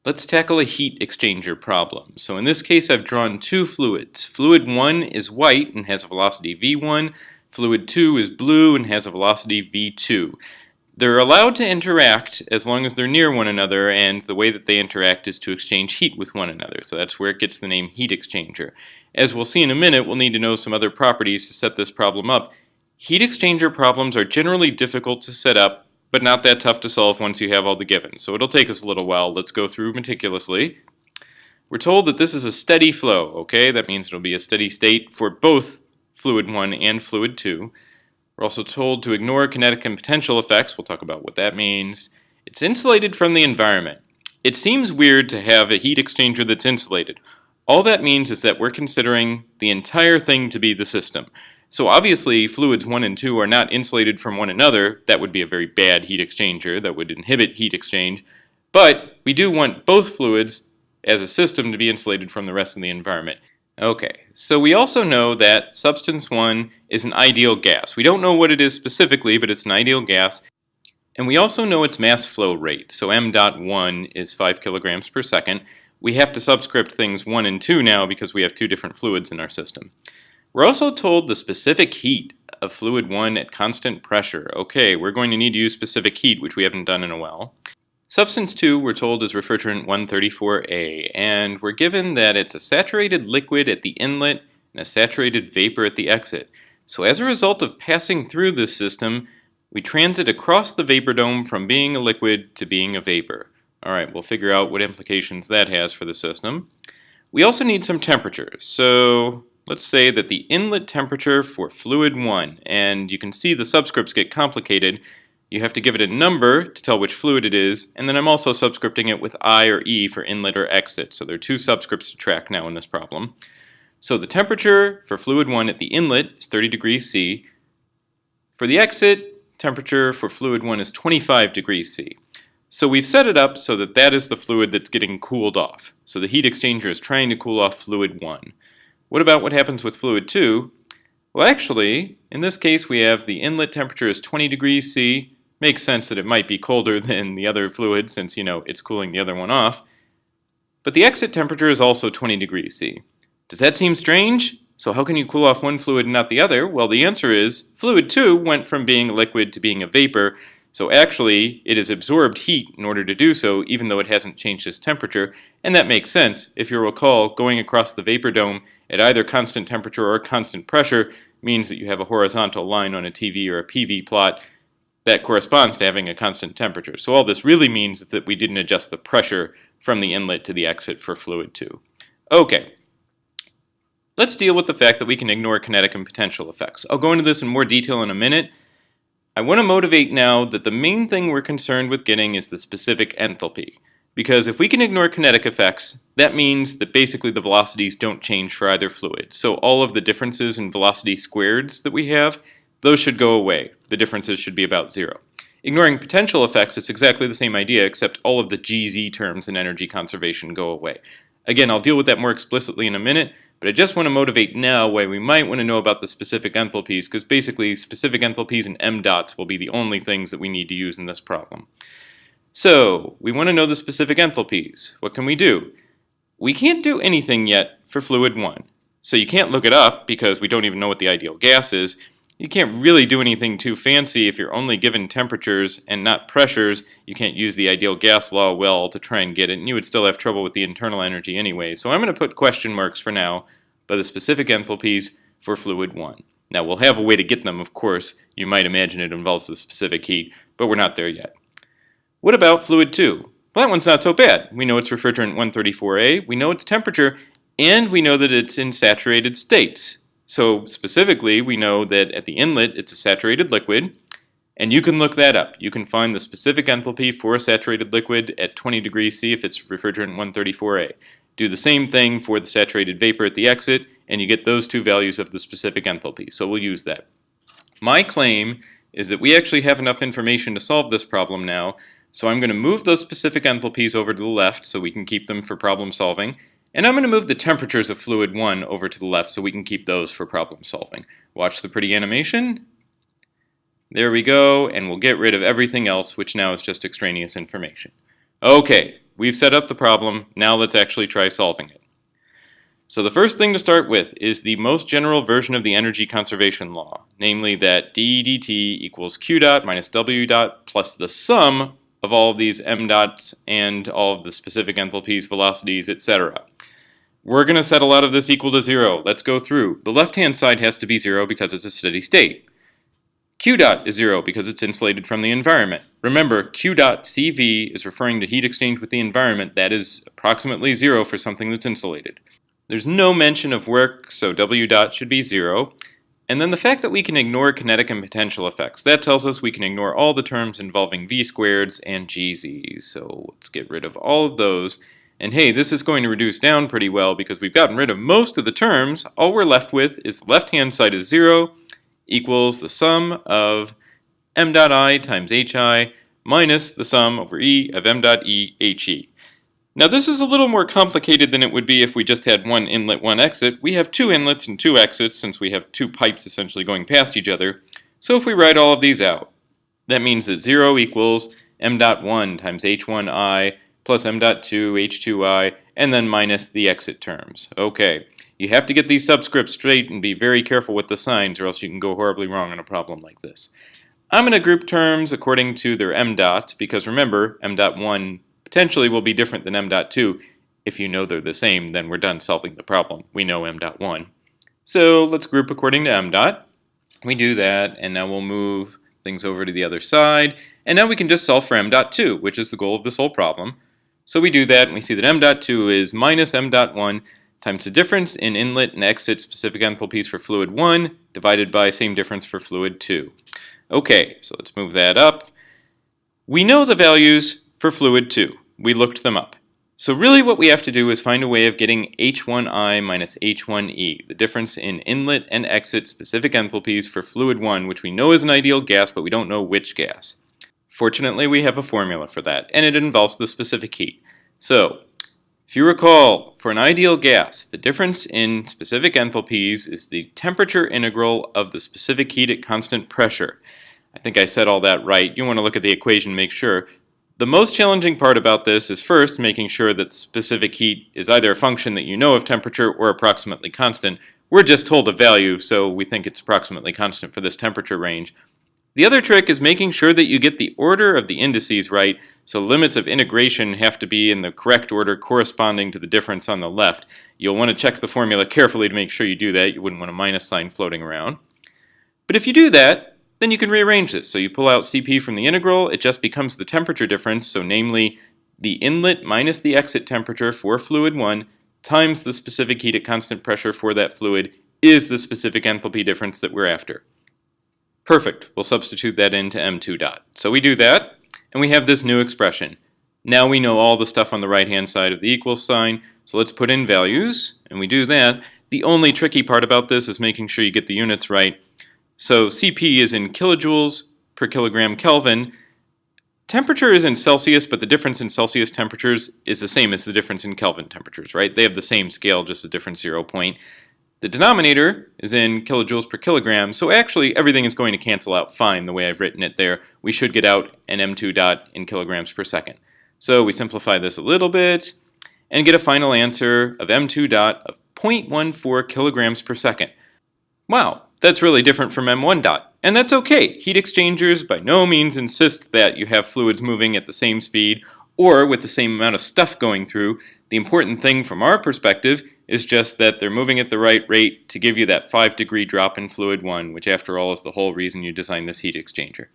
Let's tackle a heat exchanger problem. So in this case, I've drawn two fluids. Fluid 1 is white and has a velocity v1. Fluid 2 is blue and has a velocity v2. They're allowed to interact as long as they're near one another, and the way that they interact is to exchange heat with one another. So that's where it gets the name heat exchanger. As we'll see in a minute, we'll need to know some other properties to set this problem up. Heat exchanger problems are generally difficult to set up, but not that tough to solve once you have all the givens. So it'll take us a little while. Let's go through meticulously. We're told that this is a steady flow, okay? That means it'll be a steady state for both fluid 1 and fluid 2. We're also told to ignore kinetic and potential effects. We'll talk about what that means. It's insulated from the environment. It seems weird to have a heat exchanger that's insulated. All that means is that we're considering the entire thing to be the system. So obviously, fluids 1 and 2 are not insulated from one another. That would be a very bad heat exchanger. That would inhibit heat exchange. But we do want both fluids as a system to be insulated from the rest of the environment. Okay, so we also know that substance 1 is an ideal gas. We don't know what it is specifically, but it's an ideal gas. And we also know its mass flow rate. So m dot 1 is 5 kilograms per second. We have to subscript things 1 and 2 now because we have two different fluids in our system. We're also told the specific heat of fluid 1 at constant pressure. Okay, we're going to need to use specific heat, which we haven't done in a while. Substance 2, we're told, is refrigerant 134A, and we're given that it's a saturated liquid at the inlet and a saturated vapor at the exit. So as a result of passing through this system, we transit across the vapor dome from being a liquid to being a vapor. Alright, we'll figure out what implications that has for the system. We also need some temperatures. So let's say that the inlet temperature for fluid 1, and you can see the subscripts get complicated. You have to give it a number to tell which fluid it is, and then I'm also subscripting it with I or E for inlet or exit. So there are two subscripts to track now in this problem. So the temperature for fluid 1 at the inlet is 30 degrees C. For the exit, temperature for fluid 1 is 25 degrees C. So we've set it up so that that is the fluid that's getting cooled off. So the heat exchanger is trying to cool off fluid 1. What about what happens with fluid 2? Well, actually, in this case, we have the inlet temperature is 20 degrees C. Makes sense that it might be colder than the other fluid since, it's cooling the other one off. But the exit temperature is also 20 degrees C. Does that seem strange? So how can you cool off one fluid and not the other? Well, the answer is fluid 2 went from being a liquid to being a vapor. So actually, it has absorbed heat in order to do so, even though it hasn't changed its temperature. And that makes sense. If you recall, going across the vapor dome at either constant temperature or constant pressure means that you have a horizontal line on a TV or a PV plot that corresponds to having a constant temperature. So all this really means is that we didn't adjust the pressure from the inlet to the exit for fluid 2. Okay, let's deal with the fact that we can ignore kinetic and potential effects. I'll go into this in more detail in a minute. I want to motivate now that the main thing we're concerned with getting is the specific enthalpy. Because if we can ignore kinetic effects, that means that basically the velocities don't change for either fluid. So all of the differences in velocity squareds that we have, those should go away. The differences should be about 0. Ignoring potential effects, it's exactly the same idea, except all of the GZ terms in energy conservation go away. Again, I'll deal with that more explicitly in a minute, but I just want to motivate now why we might want to know about the specific enthalpies, because basically specific enthalpies and m dots will be the only things that we need to use in this problem. So, we want to know the specific enthalpies. What can we do? We can't do anything yet for fluid 1. So you can't look it up because we don't even know what the ideal gas is. You can't really do anything too fancy if you're only given temperatures and not pressures. You can't use the ideal gas law well to try and get it, and you would still have trouble with the internal energy anyway. So I'm going to put question marks for now by the specific enthalpies for fluid 1. Now we'll have a way to get them, of course. You might imagine it involves the specific heat, but we're not there yet. What about fluid 2? Well, that one's not so bad. We know it's refrigerant 134A, we know its temperature, and we know that it's in saturated states. So specifically, we know that at the inlet, it's a saturated liquid, and you can look that up. You can find the specific enthalpy for a saturated liquid at 20 degrees C if it's refrigerant 134A. Do the same thing for the saturated vapor at the exit, and you get those two values of the specific enthalpy. So we'll use that. My claim is that we actually have enough information to solve this problem now, so I'm going to move those specific enthalpies over to the left so we can keep them for problem solving. And I'm going to move the temperatures of fluid 1 over to the left so we can keep those for problem solving. Watch the pretty animation. There we go, and we'll get rid of everything else, which now is just extraneous information. Okay, we've set up the problem, now let's actually try solving it. So the first thing to start with is the most general version of the energy conservation law, namely that d dt equals q dot minus w dot plus the sum of all of these m dots and all of the specific enthalpies, velocities, etc. We're going to set a lot of this equal to 0. Let's go through. The left-hand side has to be 0 because it's a steady state. Q dot is 0 because it's insulated from the environment. Remember, Q dot CV is referring to heat exchange with the environment. That is approximately 0 for something that's insulated. There's no mention of work, so W dot should be 0. And then the fact that we can ignore kinetic and potential effects. That tells us we can ignore all the terms involving V squareds and GZs. So let's get rid of all of those. And hey, this is going to reduce down pretty well because we've gotten rid of most of the terms. All we're left with is the left-hand side is 0 equals the sum of m dot I times hi minus the sum over E of m dot E he. Now this is a little more complicated than it would be if we just had one inlet, one exit. We have two inlets and two exits since we have two pipes essentially going past each other. So if we write all of these out, that means that 0 equals m dot 1 times h1i plus m dot 2 h2i and then minus the exit terms. Okay, you have to get these subscripts straight and be very careful with the signs or else you can go horribly wrong on a problem like this. I'm going to group terms according to their m dots because remember, m dot 1 potentially will be different than m dot 2. If you know they're the same, then we're done solving the problem. We know m dot 1. So let's group according to m dot. We do that, and now we'll move things over to the other side. And now we can just solve for m dot 2, which is the goal of this whole problem. So we do that, and we see that m dot 2 is minus m dot 1 times the difference in inlet and exit specific enthalpies for fluid 1 divided by same difference for fluid 2. Okay, so let's move that up. We know the values for fluid 2. We looked them up. So really what we have to do is find a way of getting h1i minus h1e, the difference in inlet and exit specific enthalpies for fluid 1, which we know is an ideal gas, but we don't know which gas. Fortunately, we have a formula for that, and it involves the specific heat. So, if you recall, for an ideal gas, the difference in specific enthalpies is the temperature integral of the specific heat at constant pressure. I think I said all that right. You want to look at the equation and make sure. The most challenging part about this is first making sure that the specific heat is either a function that you know of temperature or approximately constant. We're just told a value, so we think it's approximately constant for this temperature range. The other trick is making sure that you get the order of the indices right, so limits of integration have to be in the correct order corresponding to the difference on the left. You'll want to check the formula carefully to make sure you do that. You wouldn't want a minus sign floating around. But if you do that, then you can rearrange this. So you pull out Cp from the integral, it just becomes the temperature difference, so namely the inlet minus the exit temperature for fluid 1 times the specific heat at constant pressure for that fluid is the specific enthalpy difference that we're after. Perfect. We'll substitute that into m2 dot. So we do that, and we have this new expression. Now we know all the stuff on the right-hand side of the equal sign, so let's put in values, and we do that. The only tricky part about this is making sure you get the units right. So Cp is in kilojoules per kilogram Kelvin. Temperature is in Celsius, but the difference in Celsius temperatures is the same as the difference in Kelvin temperatures, right? They have the same scale, just a different 0 point. The denominator is in kilojoules per kilogram, so actually everything is going to cancel out fine the way I've written it there. We should get out an m2 dot in kilograms per second. So we simplify this a little bit and get a final answer of m2 dot of 0.14 kilograms per second. Wow, that's really different from m1 dot. And that's okay. Heat exchangers by no means insist that you have fluids moving at the same speed or with the same amount of stuff going through. The important thing from our perspective is just that they're moving at the right rate to give you that 5-degree drop in fluid 1, which after all is the whole reason you designed this heat exchanger.